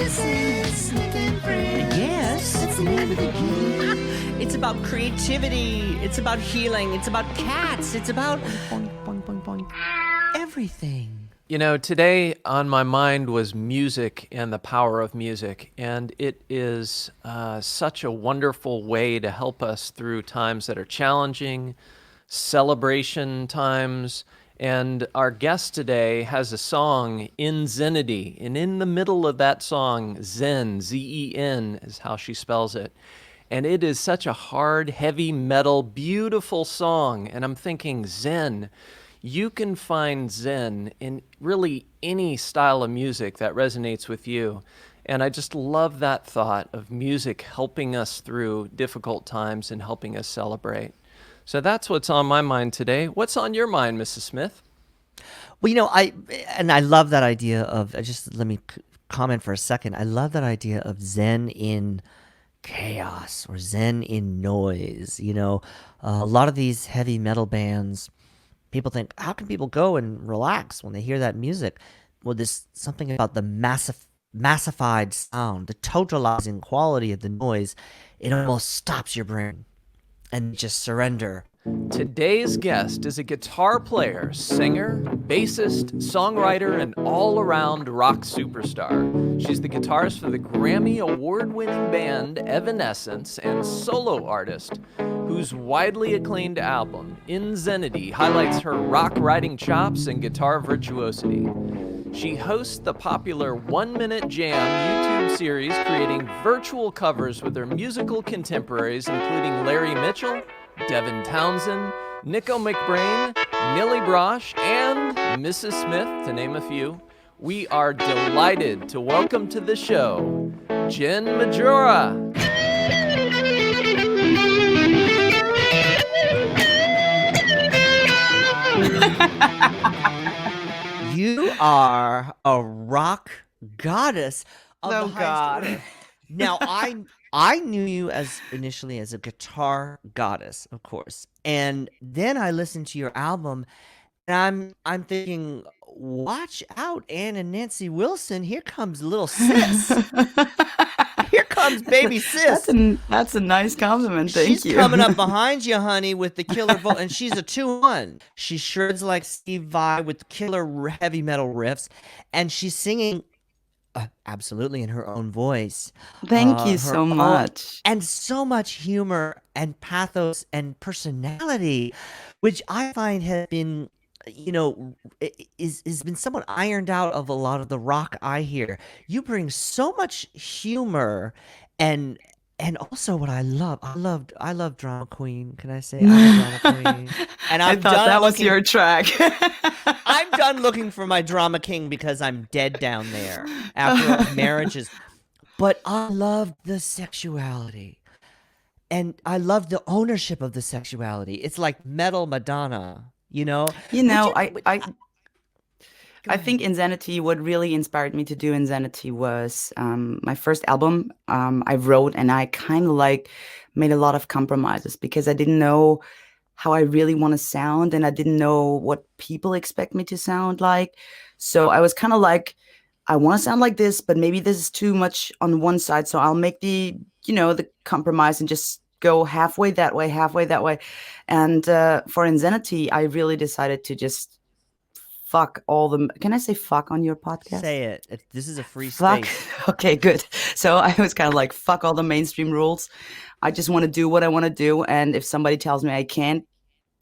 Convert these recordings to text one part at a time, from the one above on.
Yes. That's the name of the game. It's about creativity. It's about healing. It's about cats. It's about everything. You know, today on my mind was music and the power of music, and it is such a wonderful way to help us through times that are challenging, celebration times. And our guest today has a song, Inzenity, and in the middle of that song, Zen, Z-E-N is how she spells it. And it is such a hard, heavy metal, beautiful song. And I'm thinking, Zen, you can find Zen in really any style of music that resonates with you. And I just love that thought of music helping us through difficult times and helping us celebrate. So that's what's on my mind today. What's on your mind, Mrs. Smith? Well, I love that idea of just let me comment for a second. I love that idea of Zen in chaos or Zen in noise. A lot of these heavy metal bands, people think, how can people go and relax when they hear that music? Well, there's something about the massified sound, the totalizing quality of the noise. It almost stops your brain and just surrender. Today's guest is a guitar player, singer, bassist, songwriter, and all-around rock superstar. She's the guitarist for the Grammy award-winning band Evanescence and solo artist, whose widely acclaimed album, Inzenity, highlights her rock writing chops and guitar virtuosity. She hosts the popular 1 Minute Jam YouTube series, creating virtual covers with her musical contemporaries, including Larry Mitchell, Devin Townsend, Nico McBrain, Nilly Brosh, and Mrs. Smith, to name a few. We are delighted to welcome to the show, Jen Majura. You are a rock goddess of the highest order. Now, I knew you initially as a guitar goddess, of course, and then I listened to your album, and I'm thinking, watch out, Ann and Nancy Wilson. Here comes little sis. Here comes baby sis. That's a nice compliment. Thank you. She's coming up behind you, honey, with the killer vocal, and she's a 2-1. She shreds like Steve Vai with killer heavy metal riffs, and she's singing absolutely in her own voice. Thank you so much. And so much humor and pathos and personality, which I find has been, has been somewhat ironed out of a lot of the rock I hear. You bring so much humor and also what I love Drama Queen. Can I say I love Drama Queen? And I thought that was your track. I'm done looking for my Drama King because I'm dead down there after marriages. But I love the sexuality. And I love the ownership of the sexuality. It's like metal Madonna, I think Inzenity, what really inspired me to do Inzenity was my first album I wrote, and I kind of made a lot of compromises because I didn't know how I really want to sound, and I didn't know what people expect me to sound like. So I was kind of like, I want to sound like this, but maybe this is too much on one side. So I'll make the compromise and just go halfway that way, halfway that way. And for Inzenity, I really decided to just fuck all the... Can I say fuck on your podcast? Say it. This is a free fuck. space. Okay, good. So I was kind of like, fuck all the mainstream rules. I just want to do what I want to do. And if somebody tells me I can't,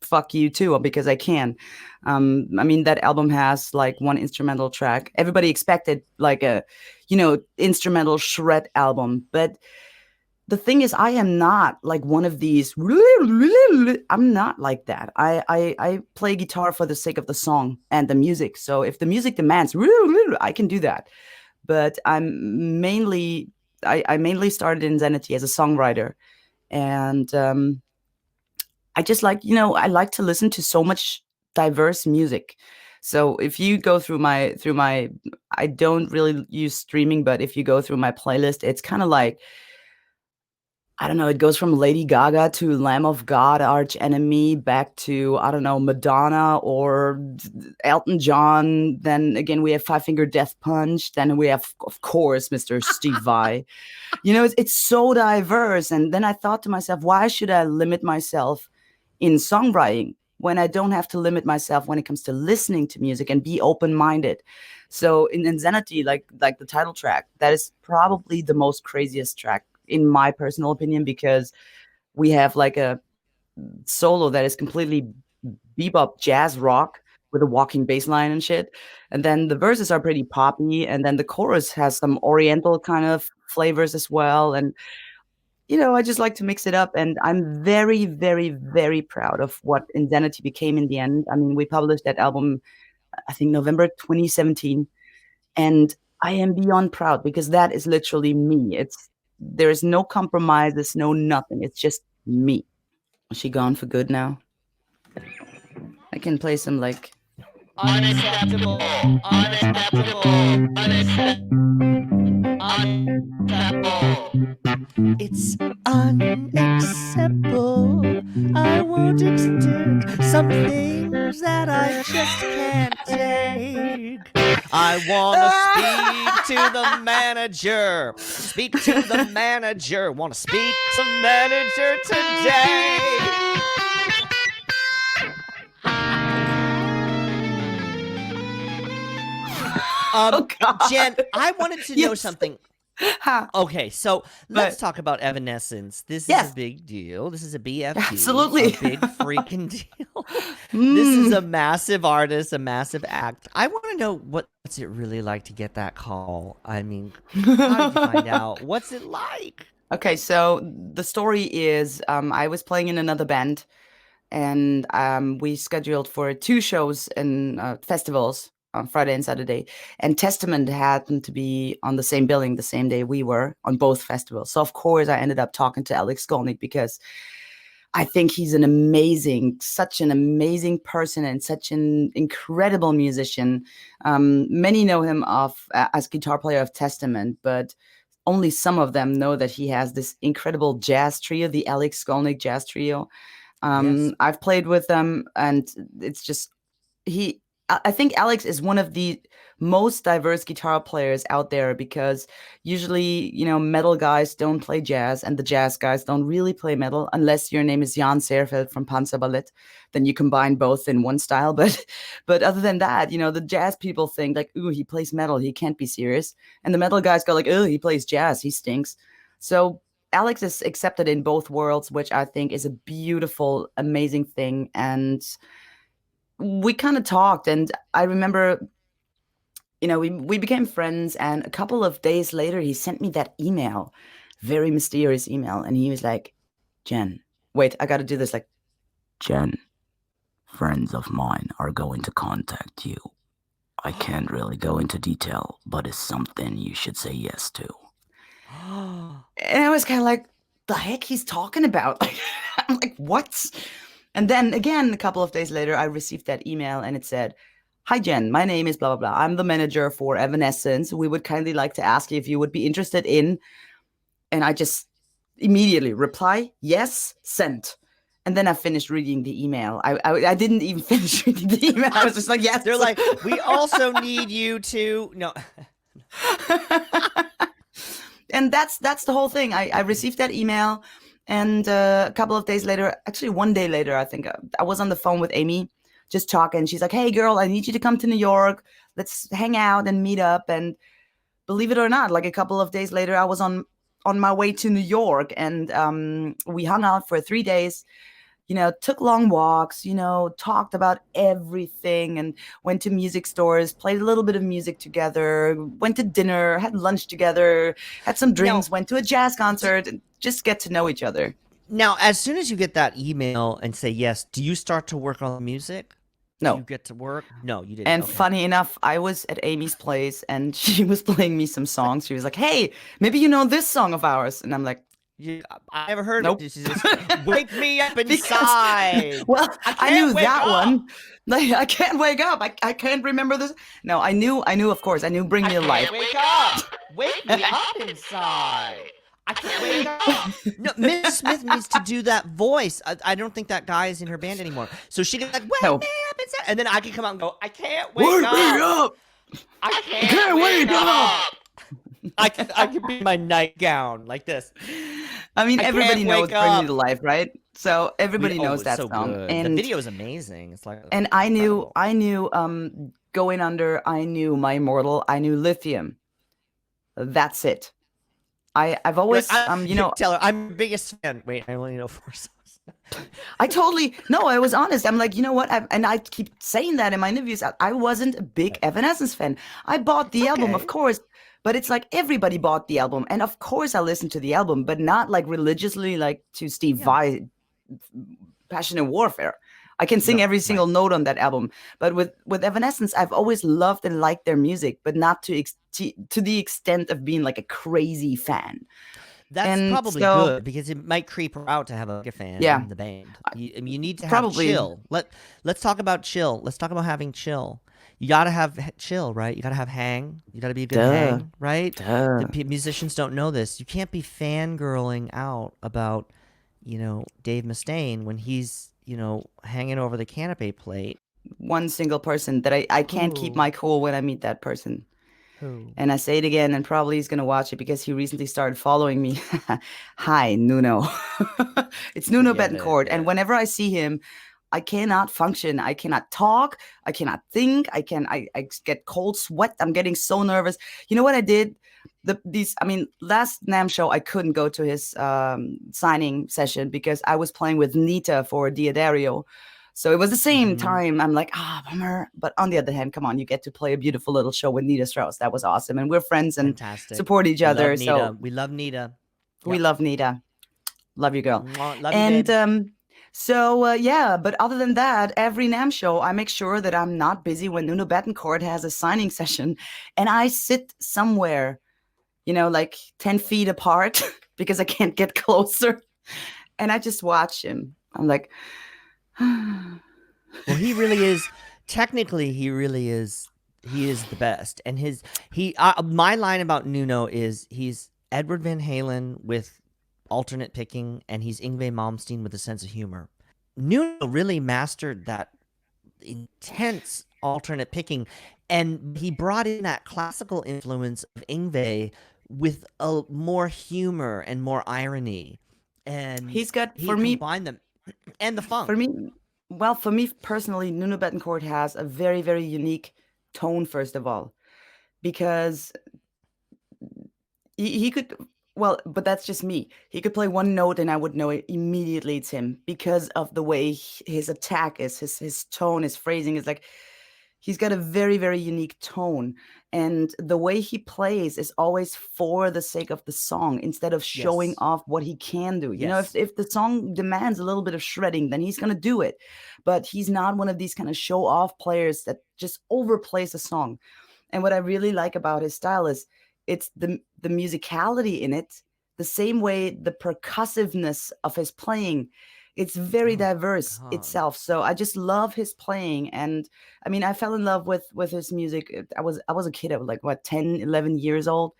fuck you too, because I can. That album has one instrumental track. Everybody expected a, instrumental shred album. But the thing is, I am not one of these. I'm not like that. I play guitar for the sake of the song and the music. So if the music demands, I can do that. But I mainly started Inzenity as a songwriter, and I just I like to listen to so much diverse music. So if you go through my I don't really use streaming, but if you go through my playlist, it's kind of like I don't know, it goes from Lady Gaga to Lamb of God, Arch Enemy, back to, I don't know, Madonna or Elton John. Then again, we have Five Finger Death Punch. Then we have, of course, Mr. Steve Vai. It's so diverse. And then I thought to myself, why should I limit myself in songwriting when I don't have to limit myself when it comes to listening to music and be open-minded? So in Inzenity, like the title track, that is probably the most craziest track in my personal opinion, because we have like a solo that is completely bebop jazz rock with a walking bass line and shit. And then the verses are pretty poppy, and then the chorus has some oriental kind of flavors as well. And I just like to mix it up, and I'm very, very, very proud of what Inzenity became in the end. I mean, we published that album, I think November 2017, and I am beyond proud because that is literally me. There is no compromise, there's no nothing. It's just me. Is she gone for good now? I can play some like Unacceptable. Unacceptable. Unacceptable. It's unacceptable. I won't accept some things that I just can't take. I want to speak to the manager. Speak to the manager. Want to speak to the manager today. Oh, God. Jen, I wanted to know Yes. something. Ha. Okay, so let's But- talk about Evanescence. This Yes. is a big deal. This is a BFG. Absolutely. A big freaking deal. This is a massive artist, a massive act. I want to know what's it really like to get that call? I mean, how did you find out? What's it like? Okay, so the story is I was playing in another band, and we scheduled for 2 shows in festivals on Friday and Saturday. And Testament happened to be on the same billing the same day we were on both festivals. So, of course, I ended up talking to Alex Skolnick because I think he's such an amazing person and such an incredible musician. Many know him as guitar player of Testament, but only some of them know that he has this incredible jazz trio, the Alex Skolnick Jazz Trio. Yes. I've played with them, and it's just I think Alex is one of the most diverse guitar players out there, because usually, metal guys don't play jazz and the jazz guys don't really play metal unless your name is Jan Seerfeld from Panzerballet. Then you combine both in one style. But other than that, the jazz people think like, ooh, he plays metal, he can't be serious. And the metal guys go like, oh, he plays jazz, he stinks. So Alex is accepted in both worlds, which I think is a beautiful, amazing thing. And we kind of talked, and I remember, we became friends, and a couple of days later, he sent me that email, very mysterious email, and he was like, Jen, wait, I got to do this, like, Jen, friends of mine are going to contact you. I can't really go into detail, but it's something you should say yes to. And I was kind of like, the heck he's talking about? I'm like, what? And then again, a couple of days later, I received that email, and it said, hi, Jen, my name is blah, blah, blah. I'm the manager for Evanescence. We would kindly like to ask you if you would be interested in. And I just immediately reply, yes, sent. And then I finished reading the email. I didn't even finish reading the email. I was just like, yes. They're like, we also need you to no. And that's the whole thing. I received that email, and a couple of days later, actually 1 day later, I think I was on the phone with Amy, just talking. She's like, hey, girl, I need you to come to New York. Let's hang out and meet up. And believe it or not, like a couple of days later, I was on my way to New York, and we hung out for 3 days. Took long walks, talked about everything, and went to music stores, played a little bit of music together, went to dinner, had lunch together, had some drinks, went to a jazz concert, and just get to know each other. Now, as soon as you get that email and say yes, do you start to work on the music? No. Do you get to work? No, you didn't. And Okay. funny enough, I was at Amy's place, and she was playing me some songs. She was like, hey, maybe you know this song of ours. And I'm like, I never heard Nope. of it. She's just, wake me up inside. well, I knew wake that up. one. Like, I can't wake up. I can't remember this. No, I knew, of course. I knew Bring Me to Life. Wake up! Wake me up inside! I can't wake up. No, Miss Smith needs to do that voice. I don't think that guy is in her band anymore. So she can like, wake No. me up inside. And then I can come out and go, I can't wake up. I can't wake up. I can be in my nightgown like this. I mean, I everybody can't knows wake Bring Me up. to Life, right? So everybody knows it's that so song. good. The And video is amazing. It's like I incredible. knew Going Under, I knew My Immortal, I knew Lithium. That's it. I've You're like, always you know, tell her I'm your biggest fan. Wait, I only know 4 songs. I totally no, I was honest. I'm like, you know what? And I keep saying that in my interviews. I wasn't a big Evanescence fan. I bought the album, of Okay. course, but it's like everybody bought the album, and of course I listened to the album, but not like religiously, like to Steve Vai, Passion and Warfare. I can sing No, every single note on that album, but with Evanescence, I've always loved and liked their music, but not to the extent of being like a crazy fan. That's And probably so, good because it might creep her out to have a fan yeah, in the band. You need to have probably. chill. Let's talk about chill. Let's talk about having chill. You gotta have chill, right? You gotta have hang. You gotta be a good hang, right? The musicians don't know this. You can't be fangirling out about, Dave Mustaine when he's, hanging over the canopy plate. One single person that I can't keep Who? my cool when I meet that person. Who? And I say it again, and probably he's going to watch it because he recently started following me. Hi, Nuno. It's Nuno Forget it. Betancourt. And whenever I see him, I cannot function. I cannot talk. I cannot think. I get cold sweat. I'm getting so nervous. You know what I did? Last NAMM show, I couldn't go to his signing session because I was playing with Nita for Diodario. So it was the same time. I'm like, bummer. But on the other hand, come on, you get to play a beautiful little show with Nita Strauss. That was awesome. And we're friends and Fantastic. support each other. Love Nita. So We love Nita. we love Nita. Love you, girl. Love you, And babe. but other than that, every NAMM show, I make sure that I'm not busy when Nuno Betancourt has a signing session. And I sit somewhere, like 10 feet apart because I can't get closer. And I just watch him. I'm like... Well, he really is. Technically, he is the best. And my line about Nuno is he's Edward Van Halen with alternate picking, and he's Yngwie Malmsteen with a sense of humor. Nuno really mastered that intense alternate picking, and he brought in that classical influence of Yngwie with a more humor and more irony. And he's got, he for me, combined them, and the funk. For me personally, Nuno Betancourt has a very, very unique tone, first of all, because he could, but that's just me. He could play one note and I would know it immediately it's him because of the way his attack is, his tone, his phrasing is like, he's got a very, very unique tone. And the way he plays is always for the sake of the song instead of showing off what he can do. If the song demands a little bit of shredding, then he's going to do it. But he's not one of these kind of show off players that just overplays a song. And what I really like about his style is it's the musicality in it, the same way the percussiveness of his playing. It's very diverse itself. So I just love his playing. And I mean, I fell in love with his music. I was a kid. I was like, 10, 11 years old.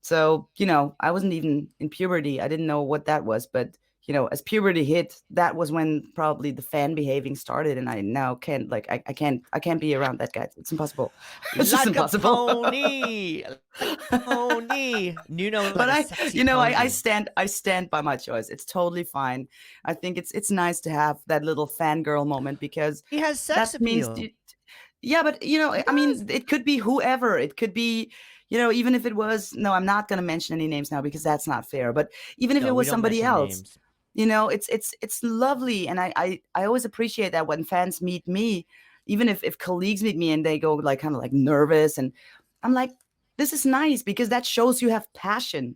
So, I wasn't even in puberty. I didn't know what that was. But, as puberty hit, that was when probably the fan behaving started. And I now can't, I can't be around that guy. It's impossible. It's just impossible. Pony. Nuno, but pony. I stand by my choice. It's totally fine. I think it's nice to have that little fangirl moment because he has sex appeal. But I mean, it could be whoever. It could be, even if it was. No, I'm not going to mention any names now because that's not fair. But even if it was somebody else, it's lovely, and I always appreciate that when fans meet me, even if colleagues meet me and they go kind of nervous, and I'm like, this is nice because that shows you have passion.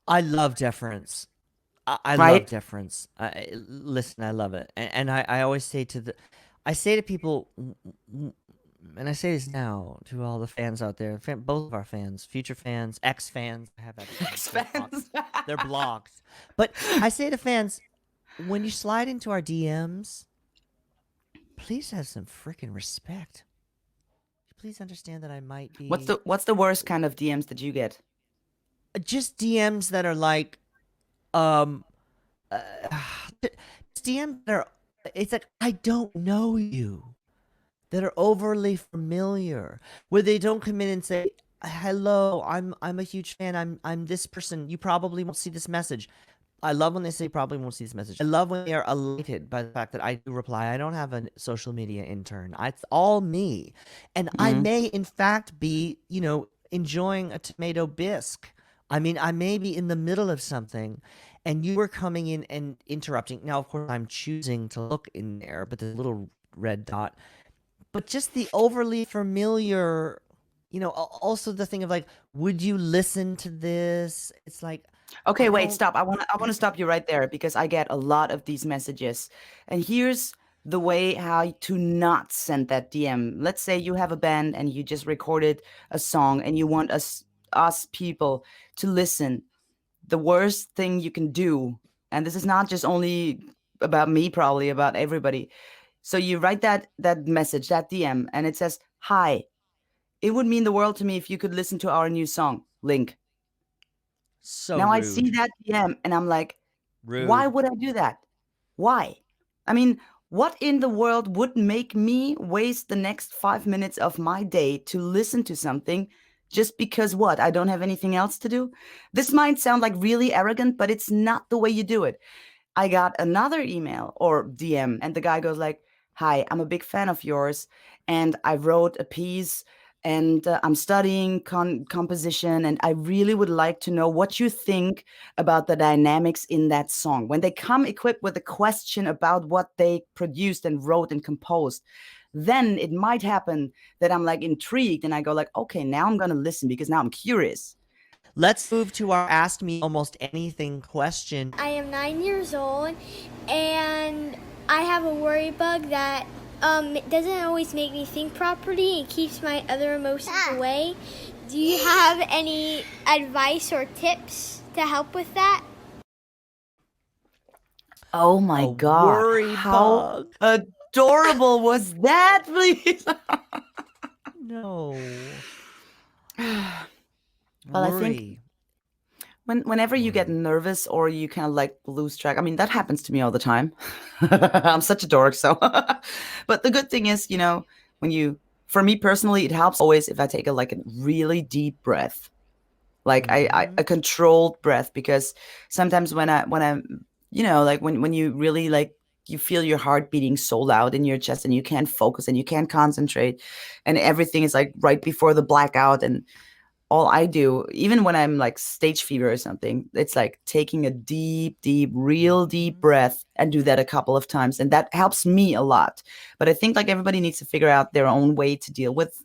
I love deference. I love deference. Listen, I love it. And I always say to people, and I say this now to all the fans out there, both of our fans, future fans, ex-fans. I have ex-fans. They're blocked. But I say to fans, when you slide into our DMs, please have some freaking respect. Please understand that I might be... What's the worst kind of DMs that you get? just DMs that are like, um, DMs that are, it's like, I don't know you, that are overly familiar, where they don't come in and say, "Hello, I'm a huge fan. I'm this person. You probably won't see this message." I love when they say probably won't see this message. I love when they are elated by the fact that I do reply. I don't have a social media intern. It's all me. And I Mm. may, in fact, be, enjoying a tomato bisque. I mean, I may be in the middle of something and you were coming in and interrupting. Now, of course, I'm choosing to look in there, but the little red dot. But just the overly familiar, also the thing of like, would you listen to this? It's like, Okay, I wait, don't. stop. I want to stop you right there because I get a lot of these messages. And here's the way how to not send that DM. Let's say you have a band and you just recorded a song and you want us people to listen. The worst thing you can do, and this is not just only about me, probably about everybody. So you write that message, that DM, and it says, "Hi, it would mean the world to me if you could listen to our new song, Link." So Now I see rude. that DM and I'm like, why Rude. would I do that? Why? I mean, what in the world would make me waste the next 5 minutes of my day to listen to something just because what? I don't have anything else to do? This might sound like really arrogant, but it's not the way you do it. I got another email or DM, and the guy goes like, "Hi, I'm a big fan of yours, and I wrote a piece, and I'm studying composition, and I really would like to know what you think about the dynamics in that song." When they come equipped with a question about what they produced and wrote and composed, then it might happen that I'm like intrigued, and I go like, "Okay, now I'm gonna listen because now I'm curious." Let's move to our Ask Me Almost Anything question. I am 9 years old, and I have a worry bug that doesn't always make me think properly and keeps my other emotions away. Do you have any advice or tips to help with that? Oh my A God. worry How bug. adorable was that, please? No. Well, I think Worry. whenever you get Worry. nervous or you kind of like lose track, I mean, that happens to me all the time. I'm such a dork, so. But the good thing is, when for me personally, it helps always if I take a really deep breath, like Mm-hmm. a controlled breath, because sometimes when I'm, like when you really like, you feel your heart beating so loud in your chest and you can't focus and you can't concentrate and everything is like right before the blackout, and all I do, even when I'm like stage fever or something, it's like taking a deep, deep, real deep Mm-hmm. breath and do that a couple of times. And that helps me a lot. But I think like everybody needs to figure out their own way to deal with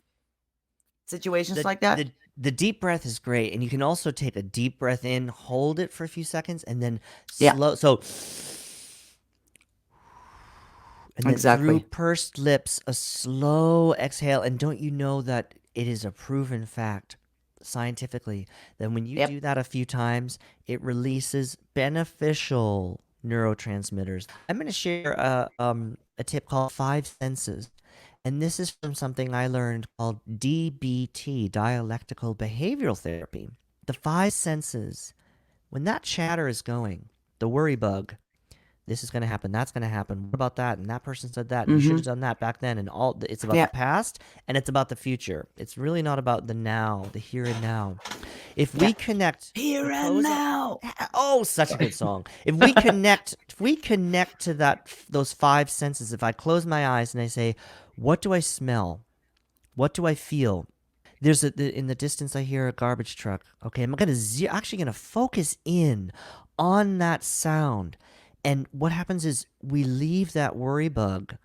situations The like that. the deep breath is great, and you can also take a deep breath in, hold it for a few seconds, and then Yeah, slow. So, and then through exactly. pursed lips, a slow exhale. And don't you know that it is a proven fact scientifically that when you Yep. do that a few times, it releases beneficial neurotransmitters. I'm going to share a tip called Five Senses. And this is from something I learned called DBT, dialectical behavioral therapy. The five senses, when that chatter is going, the worry bug, this is going to happen, that's going to happen, what about that, and that person said that, and you should Mm-hmm. have done that back then, and all it's about the Yeah. past and it's about the future. It's really not about the now, the here and now. If Yeah. we connect, we Here and close up. now. Oh, such a good song. If we connect to those five senses, if I close my eyes and I say, what do I smell, what do I feel? In the distance I hear a garbage truck. Okay, I'm actually gonna focus in on that sound. And what happens is we leave that worry bug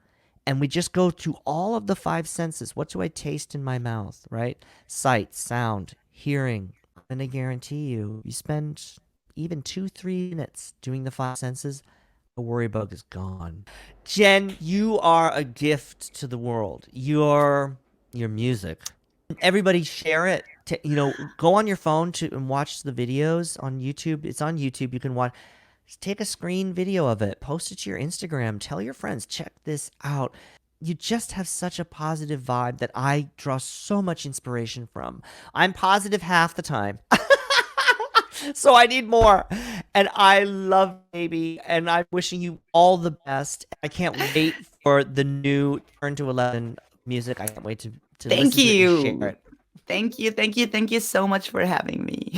and we just go to all of the five senses. What do I taste in my mouth, right? Sight, sound, hearing. And I guarantee you spend even 2-3 minutes doing the five senses, the worry bug is gone. Jen, you are a gift to the world. Your music. Everybody share it. Go on your phone and watch the videos on YouTube. It's on YouTube. You can watch. Just take a screen video of it. Post it to your Instagram. Tell your friends, check this out. You just have such a positive vibe that I draw so much inspiration from. I'm positive half the time. So I need more. And I love Baby, and I'm wishing you all the best. I can't wait for the new Turn to 11 music. I can't wait to Thank listen to it and you. share it. Thank you. Thank you. Thank you so much for having me.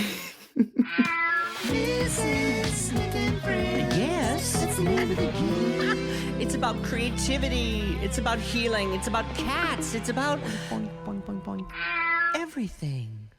Yes. That's the name of the game. It's about creativity. It's about healing. It's about cats. It's about everything.